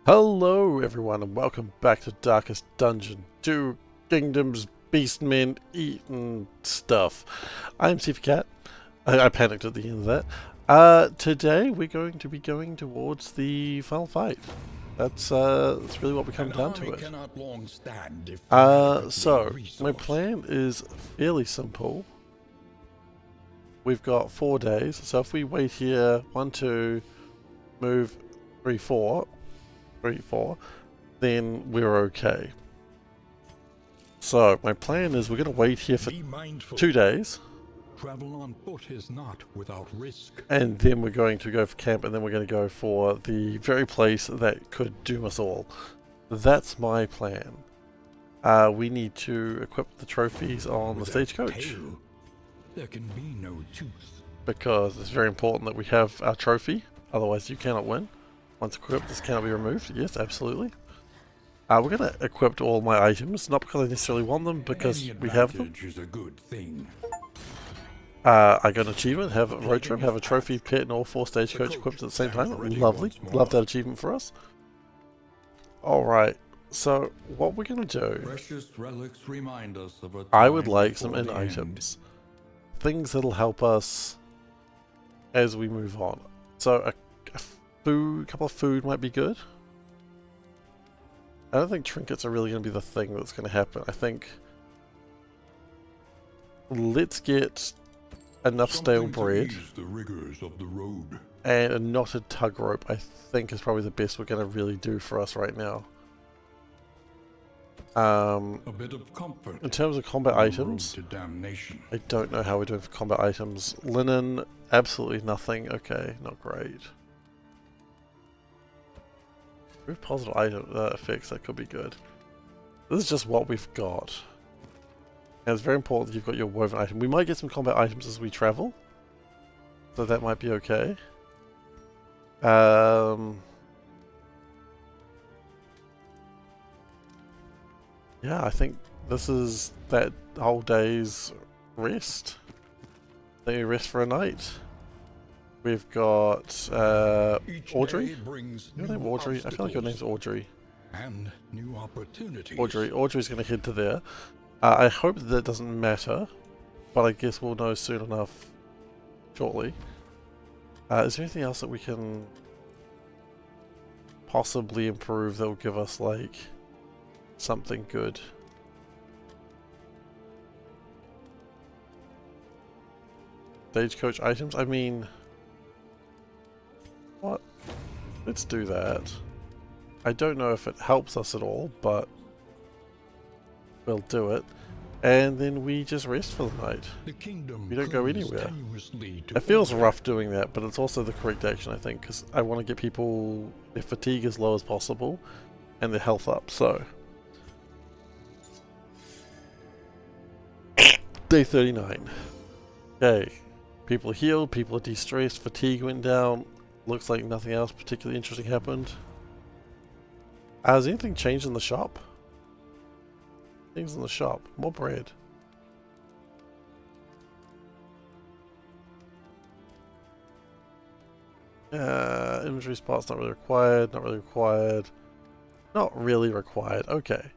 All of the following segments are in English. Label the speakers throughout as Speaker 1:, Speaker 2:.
Speaker 1: Hello everyone and welcome back to Darkest Dungeon, Two Kingdoms, Beastmen, Eaten Stuff. I'm SeiferKatt. I panicked at the end of that. Today we're going to be going towards the final fight. That's really what we come down to it. So my plan is fairly simple. We've got 4 days, so if we wait here, 1, 2, move 3, 4, then we're okay. So my plan is we're going to wait here for 2 days.
Speaker 2: Travel on foot is not without risk.
Speaker 1: And then we're going to go for camp, and then we're going to go for the very place that could doom us all. That's my plan. We need to equip the trophies on the stagecoach.
Speaker 2: There can be no tooth.
Speaker 1: Because it's very important that we have our trophy, otherwise you cannot win. Once equipped, this cannot be removed. Yes, absolutely. We're going to equip all my items, not because I necessarily want them, because we have them.
Speaker 2: Is a good thing.
Speaker 1: I got an achievement, have a road trip, have a trophy pit and all 4 stagecoach equipped at the same time. Lovely. Love that achievement for us. Alright, so what we're going to do,
Speaker 2: Precious relics remind us of a
Speaker 1: I would like
Speaker 2: before
Speaker 1: some in
Speaker 2: the
Speaker 1: items. Things that'll help us as we move on. So a couple of food might be good. I don't think trinkets are really going to be the thing that's going to happen. I think let's get enough stale bread
Speaker 2: the rigors of the road.
Speaker 1: and a knotted tug rope. I think is probably the best we're going to really do for us right now.
Speaker 2: A bit of comfort.
Speaker 1: In terms of combat items,
Speaker 2: To damnation.
Speaker 1: I don't know how we're doing for combat items. Linen, absolutely nothing. Okay, not great. Move positive item effects, that could be good. This is just what we've got. And it's very important that you've got your woven item. We might get some combat items as we travel, so that might be okay. Yeah, I think this is that whole day's rest. Then we rest for a night. We've got Audrey. Your name Audrey? I feel like your name's Audrey.
Speaker 2: And new opportunities.
Speaker 1: Audrey's going to head to there. I hope that doesn't matter, but I guess we'll know soon enough shortly. Is there anything else that we can possibly improve that will give us, like, something good? Stagecoach items? I mean... What? Let's do that. I don't know if it helps us at all, but we'll do it. And then we just rest for the night. We don't go anywhere. It feels rough doing that, but it's also the correct action, I think, because I want to get people their fatigue as low as possible and their health up, so. Day 39. Okay. People are healed, people are de-stressed, fatigue went down. Looks like nothing else particularly interesting happened. Has anything changed in the shop? Things in the shop. More bread. Inventory spots not really required. Not really required. Not really required. Okay.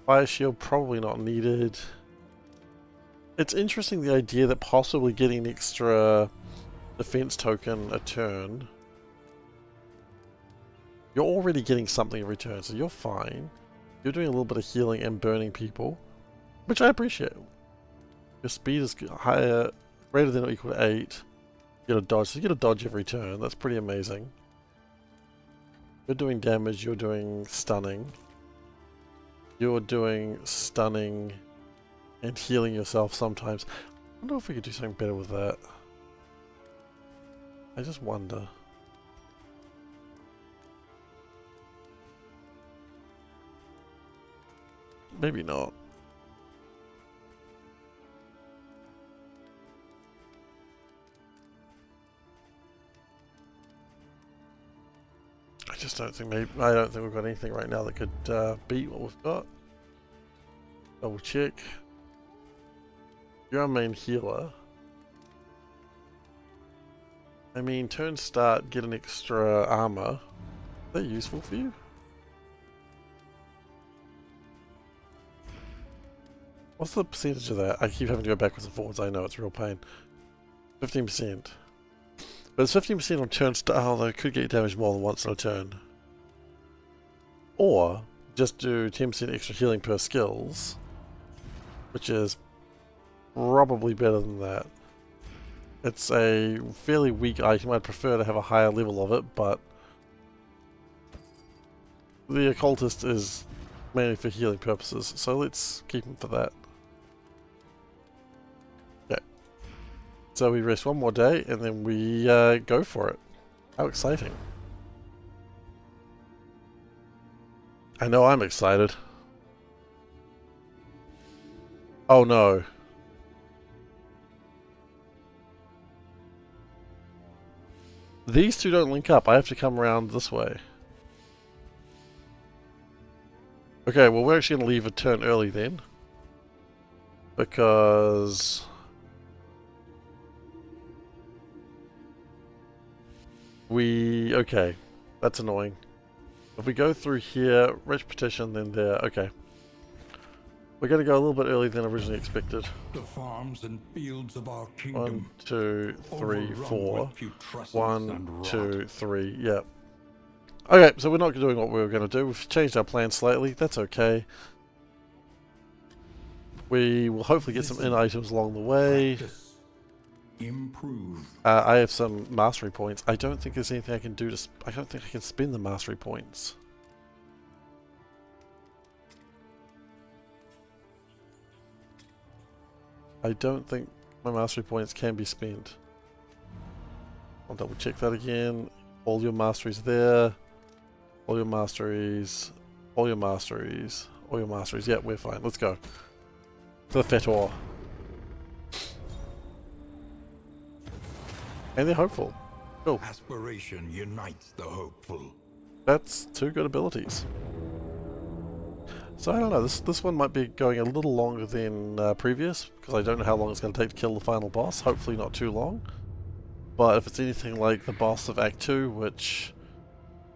Speaker 1: Fire shield probably not needed. It's interesting the idea that possibly getting an extra defense token a turn. You're already getting something in return, so you're fine. You're doing a little bit of healing and burning people, which I appreciate. Your speed is higher, greater than or equal to 8. You get a dodge, so you get a dodge every turn. That's pretty amazing. You're doing damage, you're doing stunning. You're doing stunning and healing yourself sometimes. I wonder if we could do something better with that. I just wonder. Maybe not. I just don't think I don't think we've got anything right now that could beat what we've got. Double check. You're our main healer. I mean, turn start, get an extra armor. that useful for you? What's the percentage of that? I keep having to go backwards and forwards. I know, it's a real pain. 15%. But it's 15% on turn oh, they could get damaged more than once in a turn. Or, just do 10% extra healing per skills, which is probably better than that. It's a fairly weak item. I'd prefer to have a higher level of it, but the occultist is mainly for healing purposes, so let's keep him for that. Okay. So we rest one more day, and then we go for it. How exciting. I know I'm excited. Oh no. These two don't link up. I have to come around this way. Okay, well we're actually going to leave a turn early then. Because... okay. That's annoying. If we go through here, rich petition, then there. Okay. We're going to go a little bit earlier than originally expected.
Speaker 2: The farms and fields of our kingdom.
Speaker 1: 1, 2, 3, 4. 1, 2, 3. Yep. Okay, so we're not doing what we were going to do. We've changed our plan slightly. That's okay. We will hopefully get some in items along the way.
Speaker 2: Improve.
Speaker 1: I have some mastery points. I don't think there's anything I can do to... I don't think I can spend the mastery points. I don't think my mastery points can be spent. I'll double check that again. All your masteries there. All your masteries. All your masteries. All your masteries. Yeah, we're fine. Let's go. To the Fetor. And they're hopeful. Cool.
Speaker 2: Aspiration unites the hopeful.
Speaker 1: That's 2 good abilities. So I don't know, this one might be going a little longer than previous, because I don't know how long it's going to take to kill the final boss. Hopefully not too long. But if it's anything like the boss of Act 2, which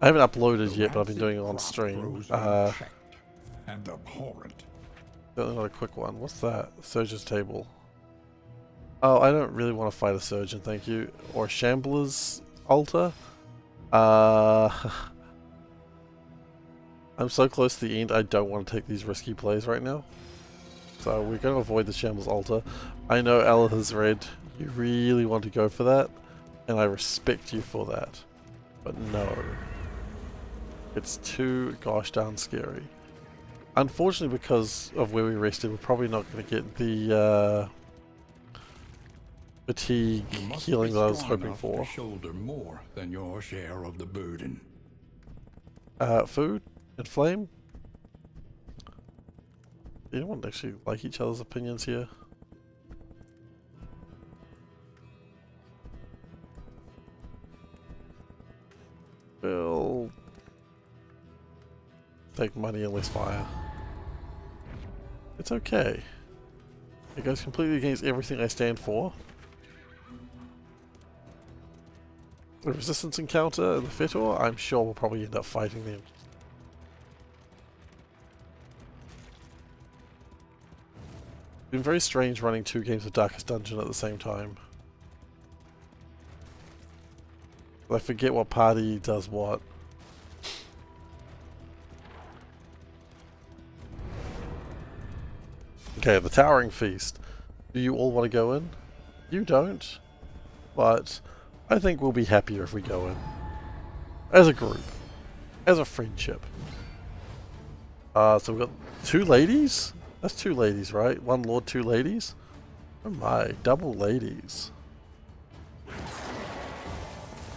Speaker 1: I haven't uploaded yet, but I've been doing it on stream.
Speaker 2: And abhorrent.
Speaker 1: Not a quick one. What's that? Surgeon's table. Oh, I don't really want to fight a surgeon, thank you. Or a shambler's altar. I'm so close to the end, I don't want to take these risky plays right now. So we're going to avoid the Shambler's Altar. I know Alahazred, you really want to go for that, and I respect you for that. But no. It's too gosh darn scary. Unfortunately, because of where we rested, we're probably not going to get the fatigue healing that I was hoping for.
Speaker 2: Shoulder more than your share of the burden.
Speaker 1: Food? And flame? Anyone actually like each other's opinions here? We'll take money and less fire. It's okay. It goes completely against everything I stand for. The resistance encounter and the Fetor, I'm sure we'll probably end up fighting them. It's been very strange running 2 games of Darkest Dungeon at the same time. I forget what party does what. Okay, the Towering Feast. Do you all want to go in? You don't. But I think we'll be happier if we go in. As a group. As a friendship. So we've got 2 ladies? That's 2 ladies, right? 1 lord, 2 ladies? Oh my, double ladies.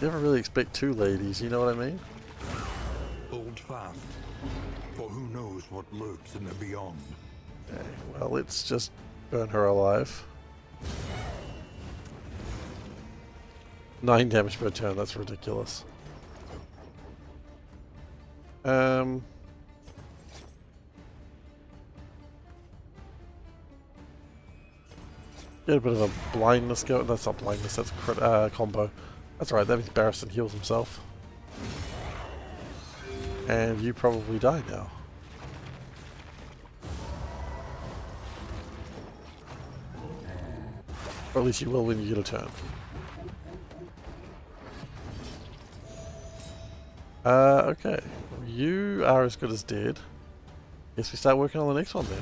Speaker 1: You never really expect 2 ladies, you know what I mean?
Speaker 2: Hold fast, for who knows what lurks in the beyond.
Speaker 1: Okay, well, let's just burn her alive. 9 damage per turn, that's ridiculous. Get a bit of a blindness go. That's not blindness, that's a combo. That's right, that means Barristan heals himself. And you probably die now. Or at least you will when you get a turn. Okay. You are as good as dead. Guess we start working on the next one then.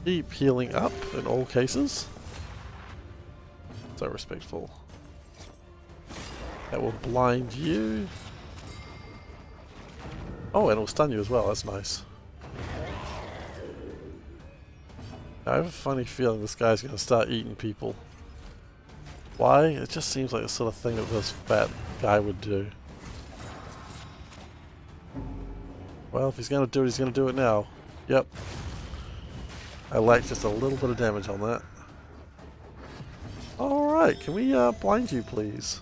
Speaker 1: Keep healing up in all cases. So respectful. That will blind you. Oh, and it'll stun you as well, that's nice. I have a funny feeling this guy's going to start eating people. Why? It just seems like the sort of thing that this fat guy would do. Well, if he's going to do it, he's going to do it now. Yep. I lack just a little bit of damage on that. Alright, can we blind you please?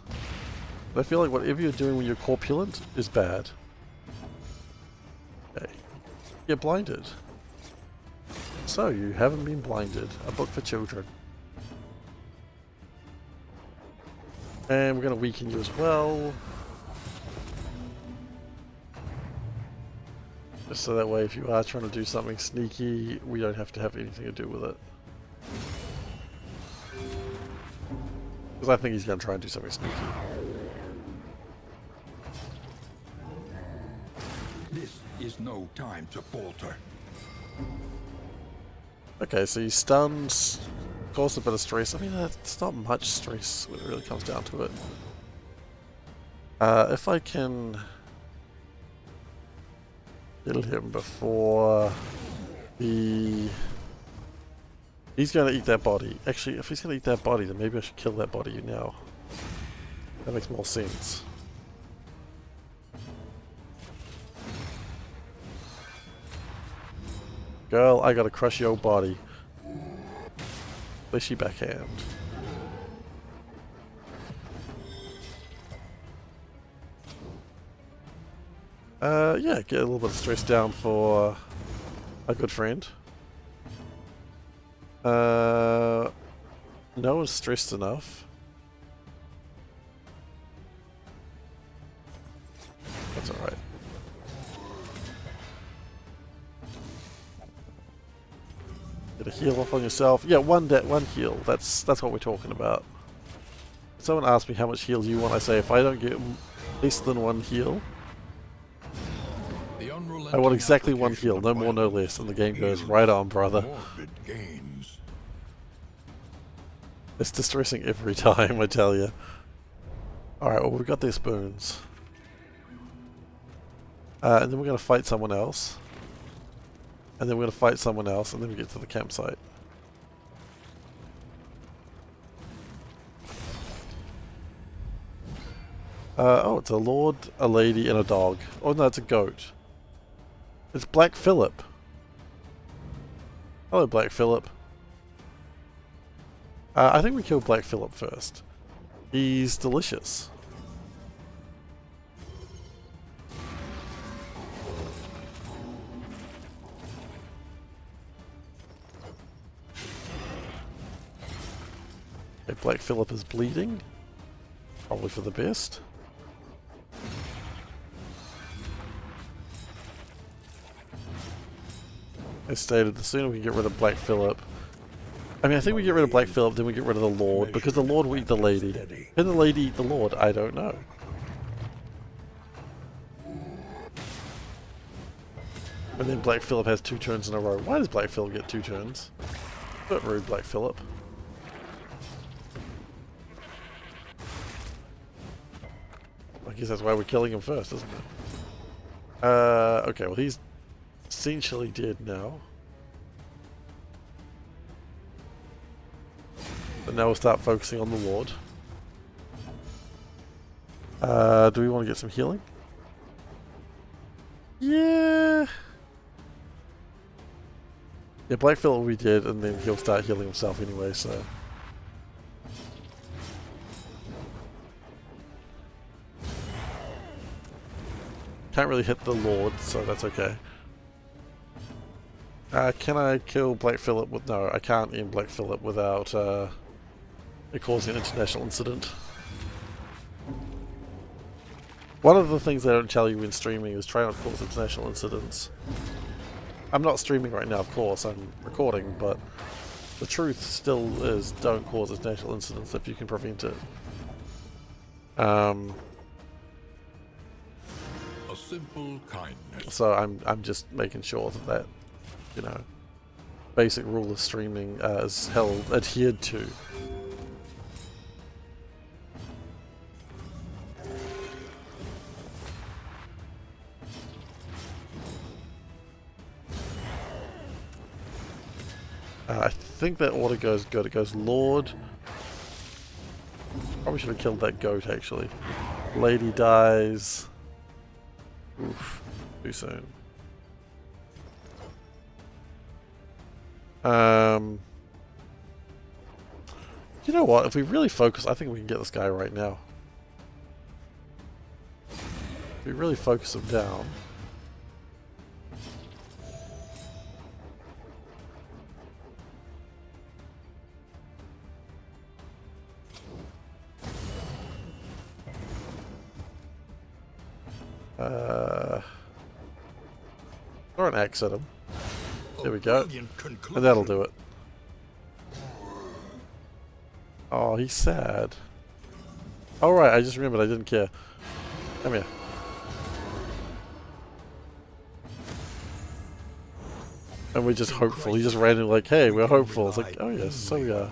Speaker 1: I feel like whatever you're doing when you're corpulent is bad. Okay. Get blinded. So, you haven't been blinded. A book for children. And we're going to weaken you as well. Just so that way if you are trying to do something sneaky, we don't have to have anything to do with it. Because I think he's going to try and do something sneaky.
Speaker 2: This is no time to falter.
Speaker 1: Okay, so he stuns, caused a bit of stress. I mean, it's not much stress when it really comes down to it. If I can kill him before the... He's going to eat that body. Actually, if he's going to eat that body, then maybe I should kill that body now. That makes more sense. Girl, I gotta crush your body. Fleshy backhand. Yeah, get a little bit of stress down for a good friend. No one's stressed enough. That's alright. Get a heal off on yourself. Yeah, one heal. That's what we're talking about. If someone asks me how much heal you want, I say if I don't get less than one heal, I want exactly one heal, no more, no less, and the game goes right on, brother. It's distressing every time, I tell you. Alright, well we've got these spoons. And then we're going to fight someone else. And then we're going to fight someone else, and then we get to the campsite. Oh, it's a lord, a lady, and a dog. Oh no, it's a goat. It's Black Phillip. Hello, Black Phillip. I think we kill Black Phillip first. He's delicious. Okay, Black Phillip is bleeding. Probably for the best. As stated, the sooner we get rid of Black Phillip... I mean, I think we get rid of Black Phillip, then we get rid of the Lord, because the Lord will eat the lady. Can the lady eat the Lord? I don't know. And then Black Phillip has 2 turns in a row. Why does Black Phillip get 2 turns? Bit rude, Black Phillip. I guess that's why we're killing him first, isn't it? Okay, well he's essentially dead now. But now we'll start focusing on the Lord. Do we want to get some healing? Yeah. Yeah, Black Phillip will be dead, and then he'll start healing himself anyway, so... Can't really hit the Lord, so that's okay. Can I kill Black Phillip with... No, I can't end Black Phillip without it causing an international incident. One of the things they don't tell you when streaming is try not to cause international incidents. I'm not streaming right now, of course, I'm recording, but the truth still is don't cause international incidents if you can prevent it.
Speaker 2: A simple kindness.
Speaker 1: So I'm just making sure that you know, basic rule of streaming is adhered to. I think that order goes good. It goes Lord. Probably should have killed that goat actually. Lady dies. Oof, too soon. You know what? If we really focus, I think we can get this guy right now. If we really focus him down. Throw an axe at him. There we go. And that'll do it. Oh, he's sad. Oh right, I just remembered I didn't care. Come here. And we're just hopeful. He just ran in like, hey, we're hopeful. It's like, oh yes, so we are.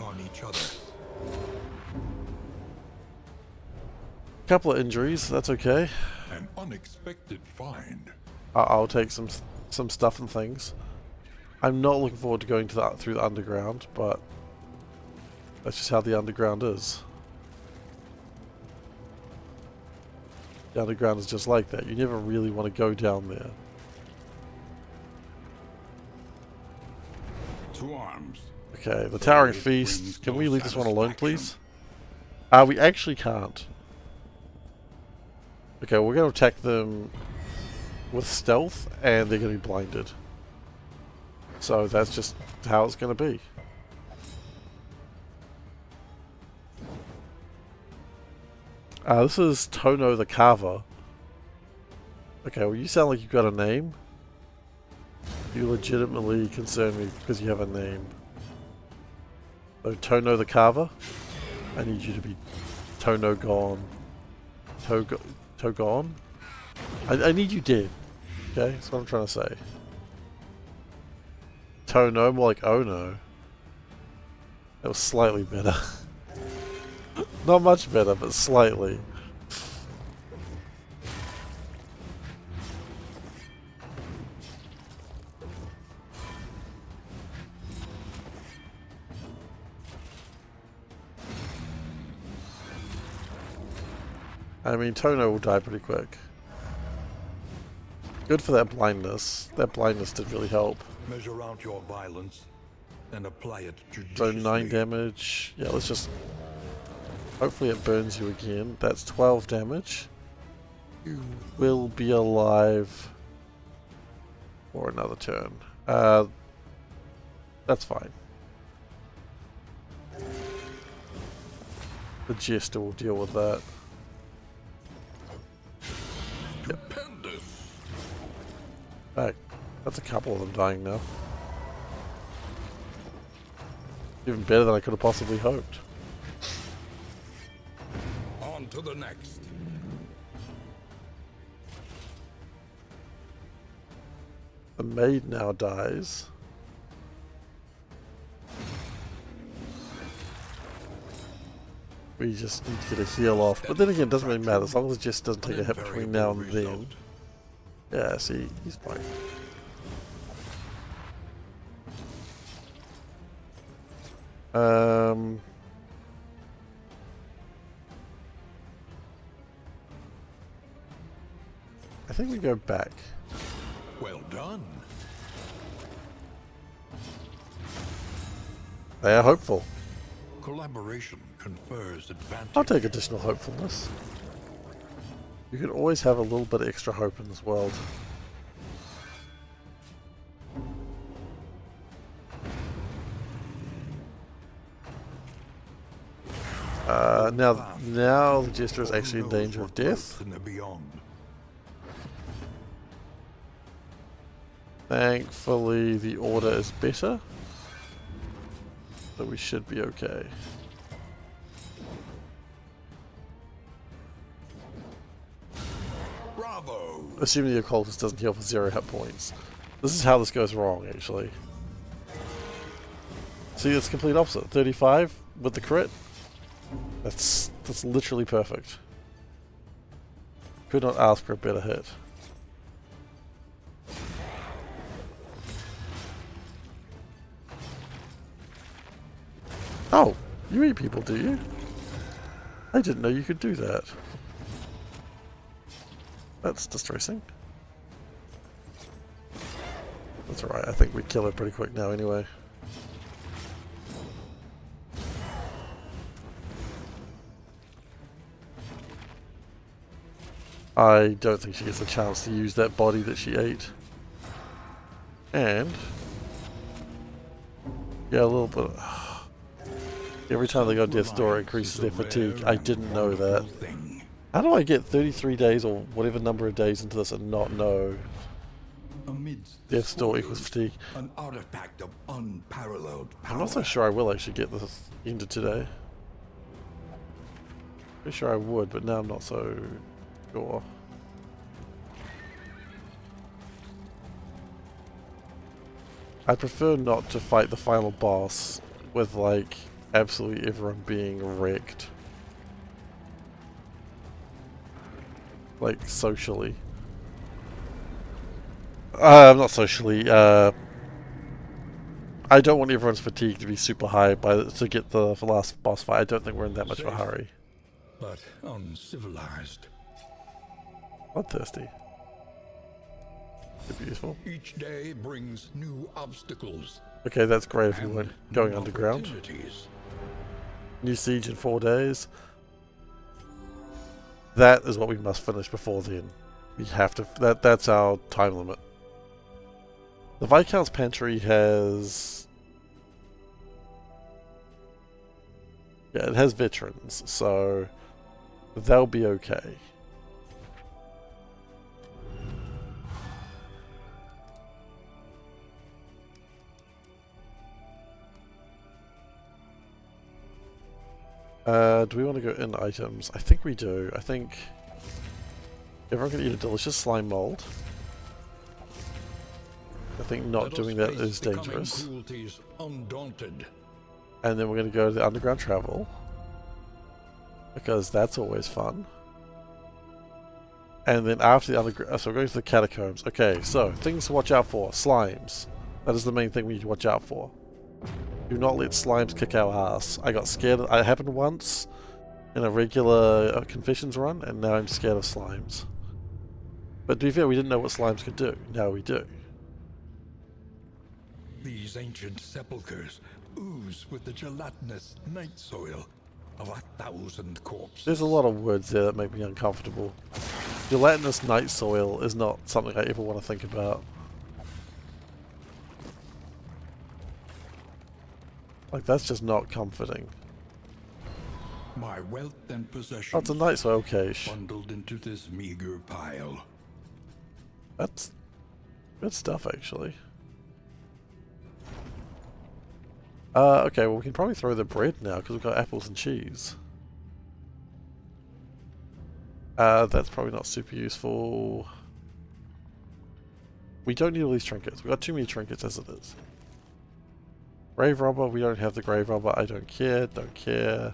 Speaker 1: Couple of injuries, that's okay.
Speaker 2: An unexpected find.
Speaker 1: I'll take some stuff and things. I'm not looking forward to going to through the underground, but that's just how the underground is. The underground is just like that. You never really want to go down there.
Speaker 2: To arms.
Speaker 1: Okay, the Towering Feast. Can we leave this one alone, please? We actually can't. Okay, we're going to attack them with stealth, and they're going to be blinded. So that's just how it's going to be. This is Tono the Carver. Okay, well you sound like you've got a name. You legitimately concern me because you have a name. So Tono the Carver, I need you to be Tono gone. Gone? I need you dead. Okay, that's what I'm trying to say. Tono, more like oh no. That was slightly better. Not much better, but slightly. I mean, Tono will die pretty quick. Good for that blindness. That blindness did really help.
Speaker 2: Measure out your violence and apply it judiciously.
Speaker 1: So 9 damage. Yeah, let's just... Hopefully it burns you again. That's 12 damage. You will be alive for another turn. That's fine. The Jester will deal with that.
Speaker 2: Stupendous.
Speaker 1: Back. That's a couple of them dying now. Even better than I could have possibly hoped.
Speaker 2: On to the next.
Speaker 1: The maid now dies. We just need to get a heal off. But then again, it doesn't really matter as long as it just doesn't take a hit between now and then. Yeah, see, he's fine. I think we go back.
Speaker 2: Well done.
Speaker 1: They are hopeful.
Speaker 2: Collaboration confers advantage.
Speaker 1: I'll take additional hopefulness. You can always have a little bit of extra hope in this world. Now the Jester is actually in danger of death.
Speaker 2: In the beyond.
Speaker 1: Thankfully, the order is better. So we should be okay.
Speaker 2: Bravo!
Speaker 1: Assuming the occultist doesn't heal for 0 hit points. This is how this goes wrong, actually. See, it's complete opposite. 35 with the crit. That's literally perfect. Could not ask for a better hit. Oh, you eat people, do you? I didn't know you could do that. That's distressing. That's alright, I think we kill her pretty quick now anyway. I don't think she gets a chance to use that body that she ate. And... yeah, a little bit... every time they go death's door, it increases their fatigue. I didn't know that. How do I get 33 days or whatever number of days into this and not know death's door equals fatigue?
Speaker 2: An artifact of unparalleled power.
Speaker 1: I'm not so sure I will actually get this ended today. Pretty sure I would, but now I'm not so sure. I prefer not to fight the final boss with like absolutely everyone being wrecked. Like socially. Not socially, I don't want everyone's fatigue to be super high to get the last boss fight. I don't think we're in that much of a hurry.
Speaker 2: But uncivilized.
Speaker 1: Bloodthirsty. Could be useful.
Speaker 2: Each day brings new obstacles.
Speaker 1: Okay, that's great if you weren't going underground. New siege in 4 days. That is what we must finish before then. We have to. That's our time limit. The Viscount's Pantry has... yeah, it has veterans, so they'll be okay. Do we want to go in items? I think we do. I think everyone can eat a delicious slime mold. I think not doing that is dangerous.
Speaker 2: Undaunted.
Speaker 1: And then we're going to go to the underground travel, because that's always fun. And then after the underground, so we're going to the catacombs. Okay, so things to watch out for. Slimes. That is the main thing we need to watch out for. Do not let slimes kick our ass. I got scared. It happened once in a regular confessions run, and now I'm scared of slimes. But to be fair, we didn't know what slimes could do. Now we do.
Speaker 2: These ancient sepulchres ooze with the gelatinous night soil of 1,000 corpses.
Speaker 1: There's a lot of words there that make me uncomfortable. Gelatinous night soil is not something I ever want to think about. Like, that's just not comforting.
Speaker 2: My wealth and possessions.
Speaker 1: Oh, it's a night soil cache.
Speaker 2: Bundled into this meager pile.
Speaker 1: That's good stuff, actually. Okay, well we can probably throw the bread now because we've got apples and cheese. That's probably not super useful. We don't need all these trinkets. We've got too many trinkets as it is. Grave Robber, we don't have the Grave Robber. I don't care, don't care.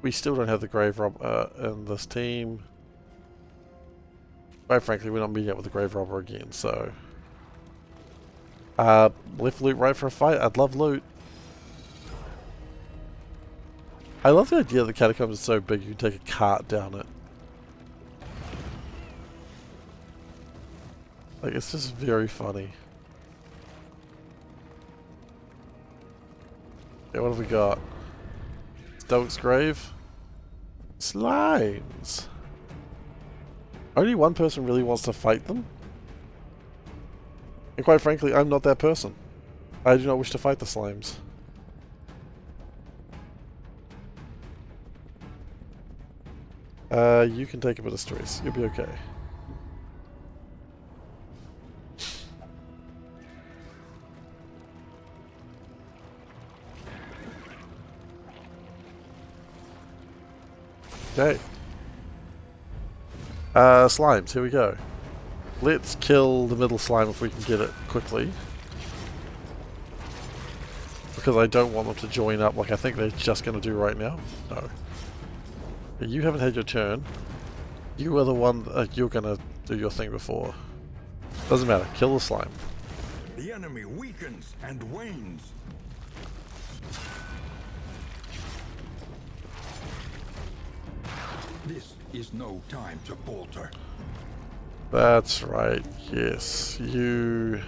Speaker 1: We still don't have the Grave Robber in this team. Quite frankly, we're not meeting up with the Grave Robber again, so... left loot, right for a fight. I'd love loot. I love the idea that the catacombs are so big you can take a cart down it. Like, it's just very funny. Okay, what have we got? Stoke's Grave? Slimes! Only one person really wants to fight them? And quite frankly, I'm not that person. I do not wish to fight the slimes. You can take a bit of stress. You'll be okay. Okay. Slimes, here we go. Let's kill the middle slime if we can get it quickly. Because I don't want them to join up like I think they're just going to do right now. No. You haven't had your turn. You are the one you're going to do your thing before. Doesn't matter. Kill the slime.
Speaker 2: The enemy weakens and wanes. This is no time to falter.
Speaker 1: That's right. Yes. You...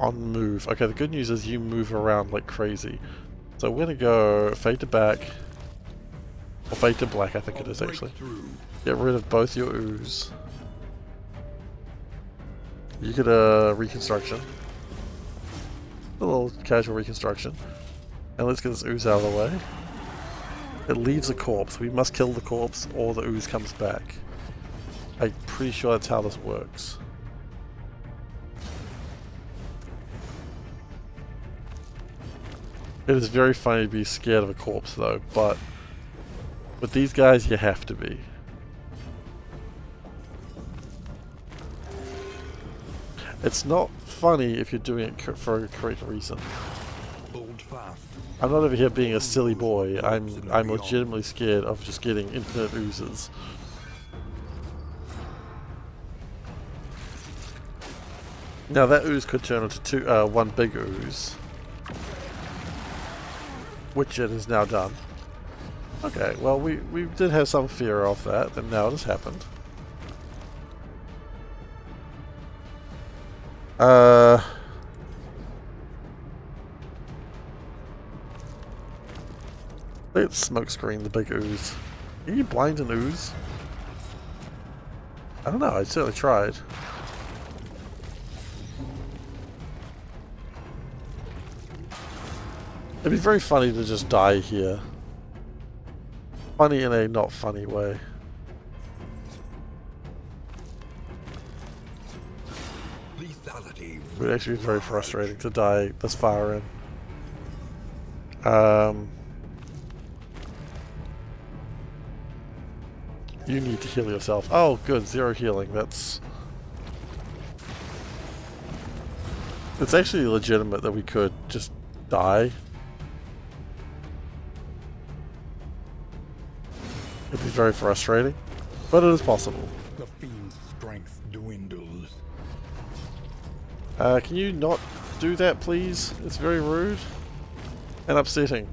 Speaker 1: On move. Okay, the good news is you move around like crazy. So we're going to go fade to back. Or fade to black, I think it is actually. Get rid of both your ooze. You get a reconstruction. A little casual reconstruction. And let's get this ooze out of the way. It leaves a corpse. We must kill the corpse or the ooze comes back. I'm pretty sure that's how this works. It is very funny to be scared of a corpse though, but with these guys you have to be. It's not funny if you're doing it for a correct reason. I'm not over here being a silly boy. I'm legitimately scared of just getting infinite oozes. Now that ooze could turn into one big ooze, which it has now done. Okay, well we did have some fear of that, and now it has happened. Let's smoke screen the big ooze. Can you blind an ooze? I don't know, I certainly tried. It'd be very funny to just die here. Funny in a not funny way.
Speaker 2: Lethality.
Speaker 1: It would actually be very frustrating to die this far in. You need to heal yourself. Oh, good. 0 healing. That's... It's actually legitimate that we could just die. It'd be very frustrating, but it is possible.
Speaker 2: The fiend's strength dwindles.
Speaker 1: Can you not do that, please? It's very rude and upsetting.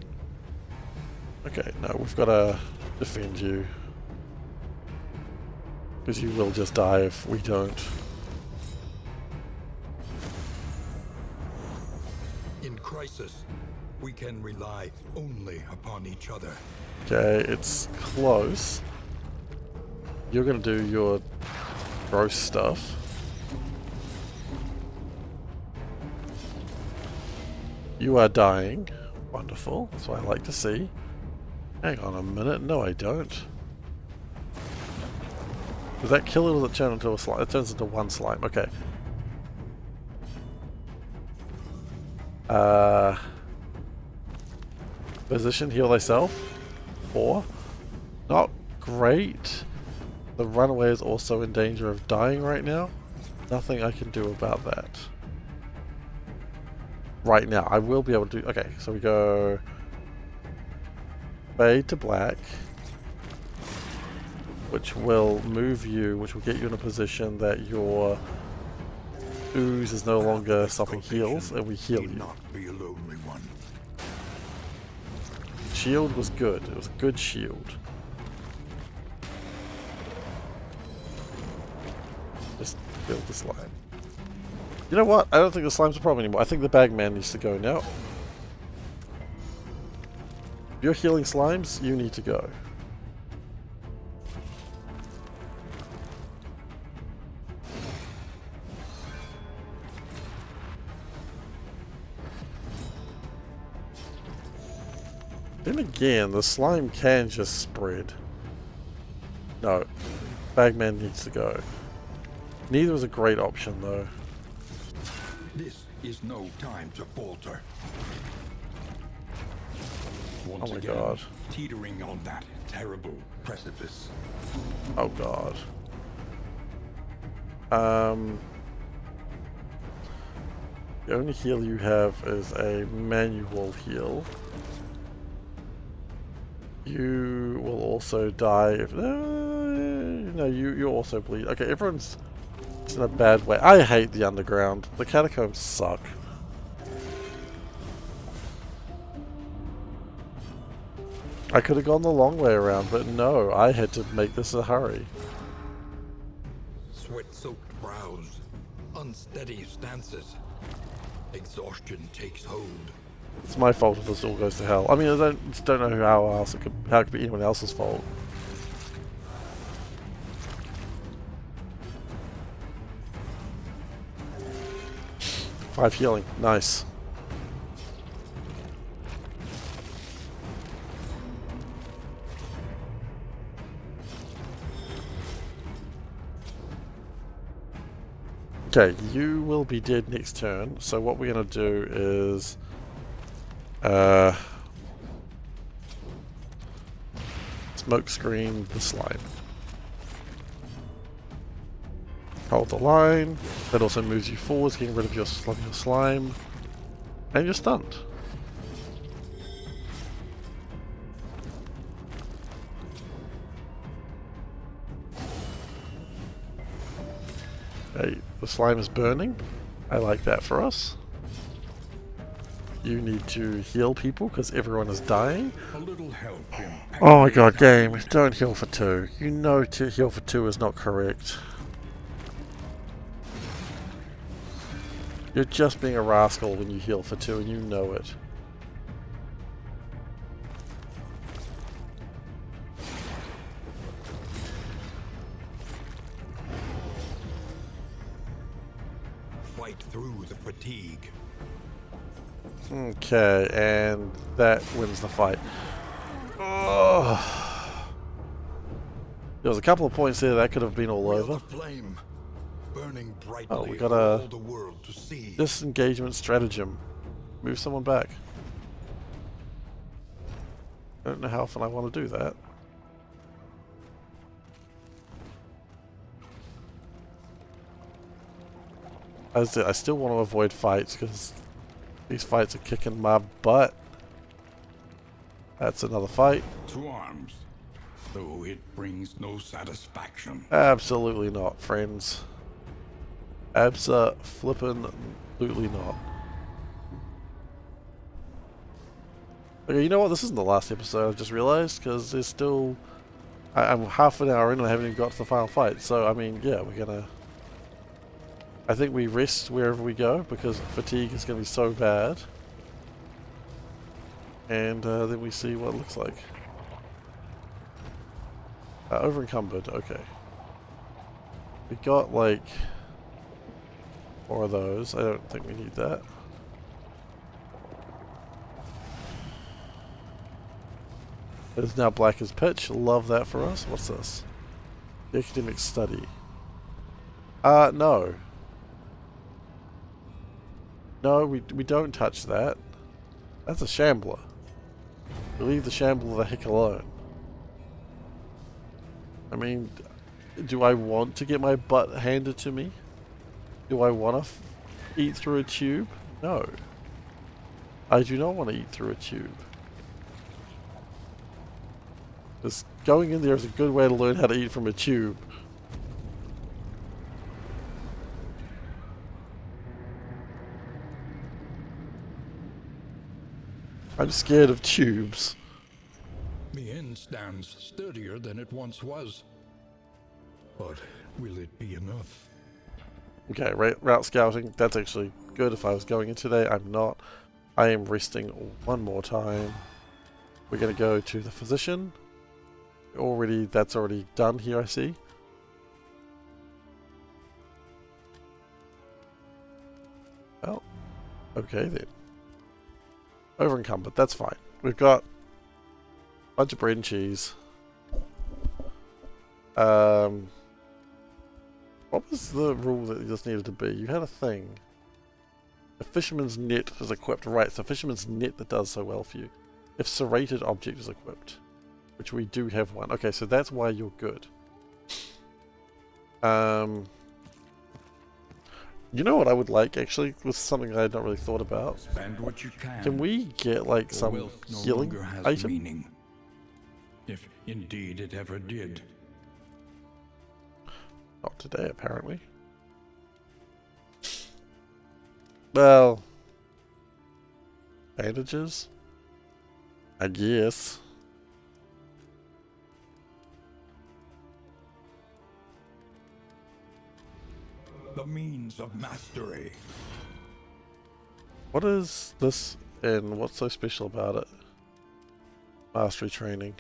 Speaker 1: Okay, no, we've got to defend you. Because you will just die if we don't.
Speaker 2: In crisis, we can rely only upon each other.
Speaker 1: Okay, it's close. You're gonna do your gross stuff. You are dying. Wonderful. That's what I like to see. Hang on a minute. No, I don't. Does that kill it or does it turn into a slime? It turns into one slime. Okay. Position, heal thyself. 4. Not great. The runaway is also in danger of dying right now. Nothing I can do about that. Right now. I will be able to do... Okay, so we go... fade to black. Which will move you, which will get you in a position that your ooze is no longer stopping heals, and we heal you.
Speaker 2: Not be a lonely one.
Speaker 1: Shield was good. It was a good shield. Just build the slime. You know what? I don't think the slime's a problem anymore. I think the bagman needs to go now. If you're healing slimes, you need to go. Then again, the slime can just spread. No. Bagman needs to go. Neither is a great option though.
Speaker 2: This is no time to falter. once
Speaker 1: my
Speaker 2: again,
Speaker 1: god.
Speaker 2: teetering on that terrible precipice.
Speaker 1: Oh god. The only heal you have is a manual heal. You will also die if... no, you also bleed. Okay, everyone's in a bad way. I hate the underground. The catacombs suck. I could have gone the long way around, but no, I had to make this a hurry.
Speaker 2: Sweat-soaked brows, unsteady stances. Exhaustion takes hold.
Speaker 1: It's my fault if this all goes to hell. I mean, I just don't know how it could be anyone else's fault. Five healing, nice. Okay, you will be dead next turn, so what we're going to do is... smoke screen the slime. Hold the line. That also moves you forwards, getting rid of your slime. And you're stunned. Okay, the slime is burning. I like that for us. You need to heal people because everyone is dying.
Speaker 2: A little help in
Speaker 1: Oh my god, game. Don't heal for 2. You know to heal for 2 is not correct. You're just being a rascal when you heal for 2 and you know it.
Speaker 2: Fight through the fatigue.
Speaker 1: Okay, and that wins the fight. Oh. There was a couple of points there that could have been all
Speaker 2: Wheel
Speaker 1: over.
Speaker 2: the flame, burning brightly
Speaker 1: Oh, we
Speaker 2: for
Speaker 1: got
Speaker 2: all
Speaker 1: a
Speaker 2: the world to see.
Speaker 1: disengagement stratagem. Move someone back. I don't know how often I want to do that. As I still want to avoid fights because these fights are kicking my butt. That's another fight.
Speaker 2: To arms, though it brings no satisfaction.
Speaker 1: Absolutely not, friends. Abso-flippin' absolutely not. Okay, you know what? This isn't the last episode, I've just realized, because there's still... I'm half an hour in and I haven't even got to the final fight. So, I mean, yeah, we're gonna... I think we rest wherever we go, because fatigue is gonna be so bad. And then we see what it looks like. Over encumbered, okay. We got like 4 of those. I don't think we need that. It is now black as pitch. Love that for us. What's this? The academic study. No. No, we don't touch that. That's a shambler. We leave the shambler the heck alone. I mean, do I want to get my butt handed to me? Do I want to eat through a tube? No. I do not want to eat through a tube. Because going in there is a good way to learn how to eat from a tube. I'm scared of tubes.
Speaker 2: The inn stands sturdier than it once was. But will it be enough?
Speaker 1: Okay, route scouting. That's actually good if I was going in today. I'm not. I am resting one more time. We're going to go to the physician. That's already done here, I see. Well, okay then. Over encumbered, that's fine. We've got a bunch of bread and cheese. What was the rule that this needed to be? You had a thing. A fisherman's net is equipped, right? So fisherman's net that does so well for you. if serrated object is equipped, which we do have one. Okay, so that's why you're good. You know what I would like, actually, was something I had not really thought about.
Speaker 2: Spend what you
Speaker 1: Can we get, like, some
Speaker 2: wealth no
Speaker 1: healing
Speaker 2: longer has
Speaker 1: item?
Speaker 2: meaning, if indeed it ever did.
Speaker 1: Not today, apparently. Well, bandages? I guess.
Speaker 2: The means of mastery.
Speaker 1: What is this and what's so special about it? Mastery training.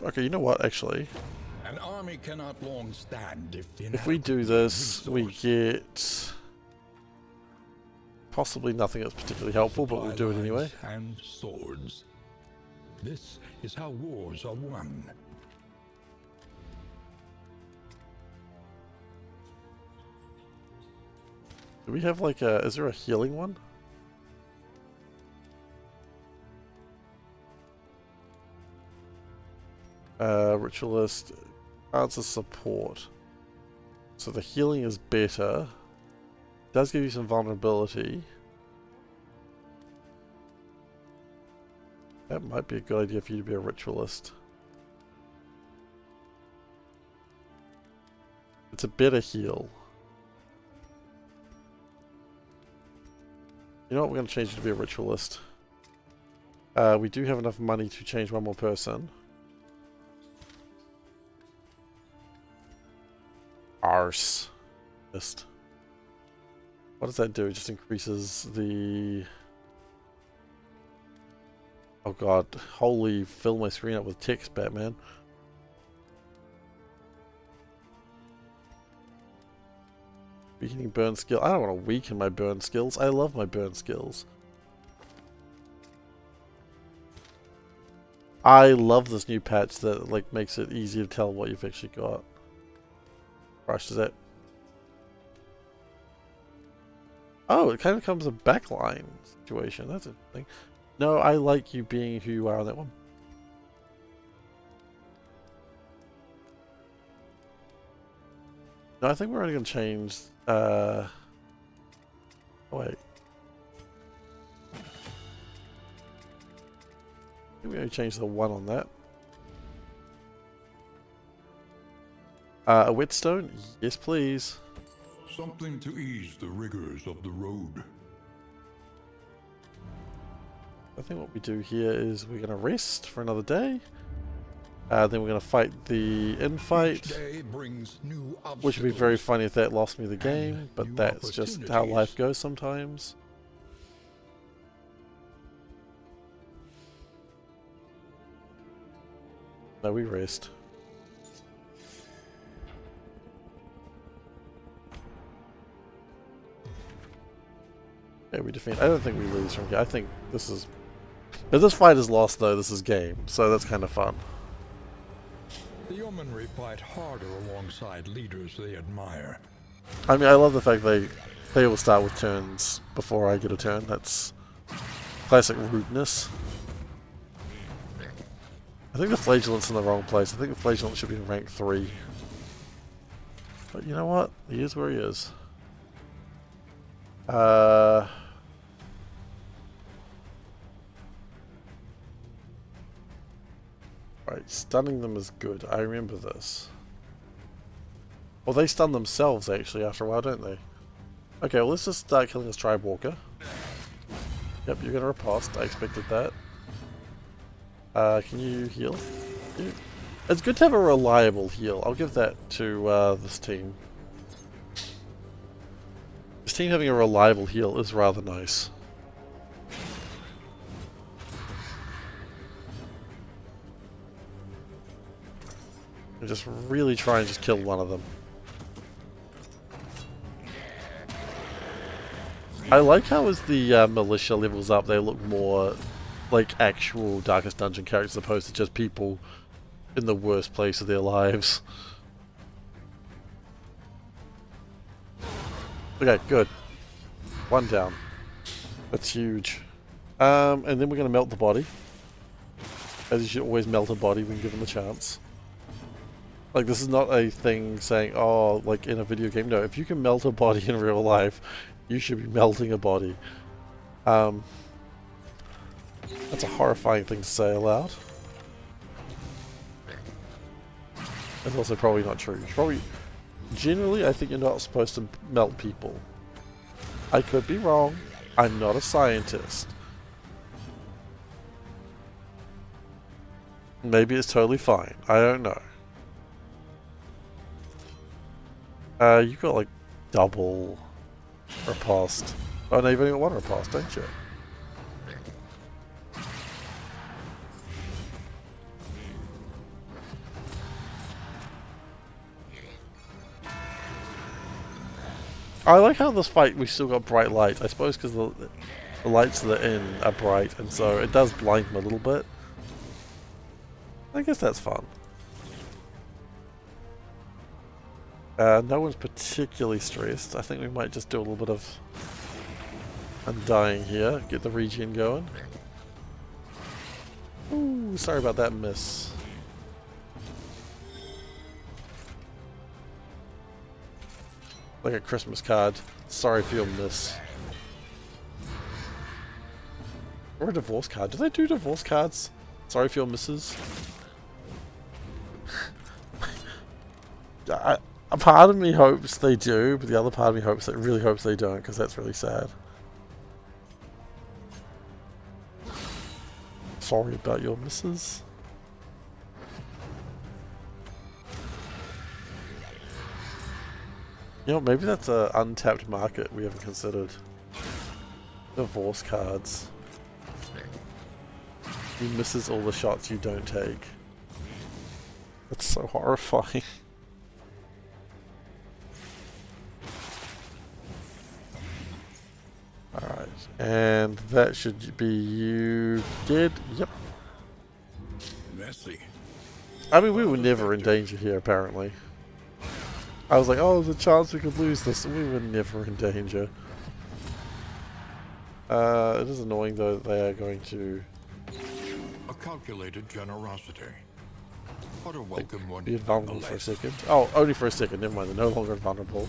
Speaker 1: Okay, you know what, actually?
Speaker 2: An army cannot long stand
Speaker 1: If we do this, we get possibly nothing that's particularly helpful, but we'll do it anyway.
Speaker 2: And swords. This is how wars are won.
Speaker 1: Do we have like a, is there a healing one? Ritualist, answer support. So the healing is better. Does give you some vulnerability. That might be a good idea for you to be a ritualist. It's a better heal. You know what, we're going to change you to be a ritualist. We do have enough money to change one more person. Arse. Just. What does that do? It just increases the... Oh god, holy, fill my screen up with text, Batman. Weakening burn skill. I don't want to weaken my burn skills. I love my burn skills. I love this new patch that like makes it easy to tell what you've actually got. Rush, is that? Oh, it kind of becomes a backline situation. That's interesting. No, I like you being who you are on that one. No, I think we're only going to change... Oh, wait. I think we only changed the one on that. A whetstone? Yes, please.
Speaker 2: Something to ease the rigors of the road.
Speaker 1: I think what we do here is we're going to rest for another day. Then we're going to fight the infight. Which would be very funny if that lost me the game, but that's just how life goes sometimes. No, we rest. Yeah, we defend. I don't think we lose from here. I think this is... If this fight is lost, though, this is game. So that's kind of fun.
Speaker 2: The yeomanry fight harder alongside leaders they admire.
Speaker 1: I mean, I love the fact they all start with turns before I get a turn. That's classic rudeness. I think the flagellant's in the wrong place. I think the flagellant should be in rank 3. But you know what? He is where he is. Right, stunning them is good. I remember this. Well, they stun themselves, actually, after a while, don't they? Okay, well, let's just start killing this tribe walker. Yep, you're gonna riposte. I expected that. Can you heal? It's good to have a reliable heal. I'll give that to this team. This team having a reliable heal is rather nice. And just really try and just kill one of them. I like how as the militia levels up, they look more like actual Darkest Dungeon characters as opposed to just people in the worst place of their lives. Okay, good. One down. That's huge. And then we're going to melt the body. As you should always melt a body when given the chance. Like, this is not a thing saying, oh, like in a video game. No, if you can melt a body in real life, you should be melting a body. That's a horrifying thing to say aloud. It's also probably not true. Generally, I think you're not supposed to melt people. I could be wrong. I'm not a scientist. Maybe it's totally fine. I don't know. You got like double riposte. Oh no, you've only got one riposte, don't you? I like how this fight we still got bright lights. I suppose because the lights that are in are bright, and so it does blind them a little bit. I guess that's fun. No one's particularly stressed. I think we might just do a little bit of undying here. Get the regen going. Ooh, sorry about that miss. Like a Christmas card. Sorry for your miss. Or a divorce card. Do they do divorce cards? Sorry for your misses. A part of me hopes they do, but the other part of me really hopes they don't, because that's really sad. Sorry about your misses. You know, maybe that's an untapped market we haven't considered. Divorce cards. He misses all the shots you don't take. That's so horrifying. Alright, and that should be you dead. Yep.
Speaker 2: Messy.
Speaker 1: I mean, we were never in danger here, apparently. I was like, oh, there's a chance we could lose this, and we were never in danger. It is annoying, though, that they are going to...
Speaker 2: A calculated generosity. What a welcome one.
Speaker 1: Be invulnerable for a second. Oh, only for a second, never mind, they're no longer invulnerable.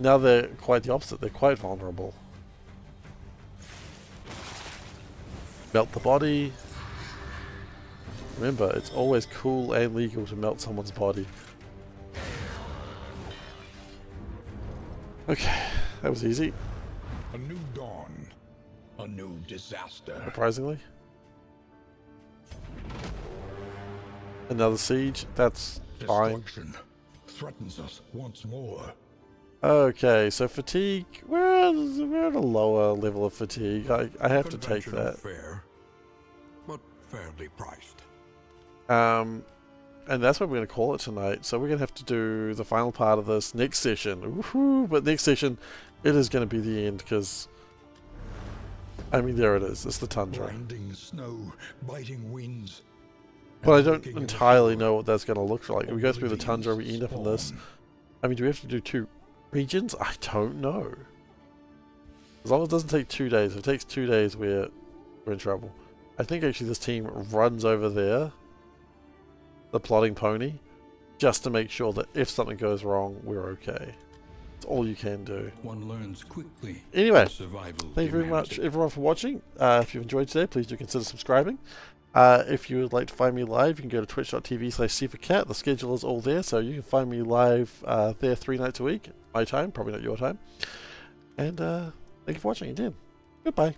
Speaker 1: Now they're quite the opposite, they're quite vulnerable. Melt the body. Remember, it's always cool and legal to melt someone's body. Okay, that was easy.
Speaker 2: A new dawn. A new disaster.
Speaker 1: Surprisingly. Another siege, that's fine.
Speaker 2: Destruction threatens us once more.
Speaker 1: Okay, so fatigue, we're at a lower level of fatigue. I have to take that.
Speaker 2: Fair, but fairly priced.
Speaker 1: And that's what we're going to call it tonight. So we're going to have to do the final part of this next session. Woohoo! But next session, it is going to be the end because, I mean, there it is. It's the tundra.
Speaker 2: Blinding snow, biting winds.
Speaker 1: But I don't entirely know what that's going to look like. We go through the tundra, we end up in this. I mean, do we have to do 2 regions? I don't know. As long as it doesn't take 2 days. If it takes 2 days, we're in trouble. I think actually this team runs over there, the plotting pony, just to make sure that if something goes wrong, we're okay. It's all you can do.
Speaker 2: One learns quickly.
Speaker 1: Anyway,
Speaker 2: Survival
Speaker 1: thank you very
Speaker 2: demands
Speaker 1: much
Speaker 2: it.
Speaker 1: everyone for watching. If you've enjoyed today, please do consider subscribing. If you would like to find me live, you can go to twitch.tv/SeiferKatt. The schedule is all there, so you can find me live there 3 nights a week. My time, probably not your time. And thank you for watching again. Goodbye.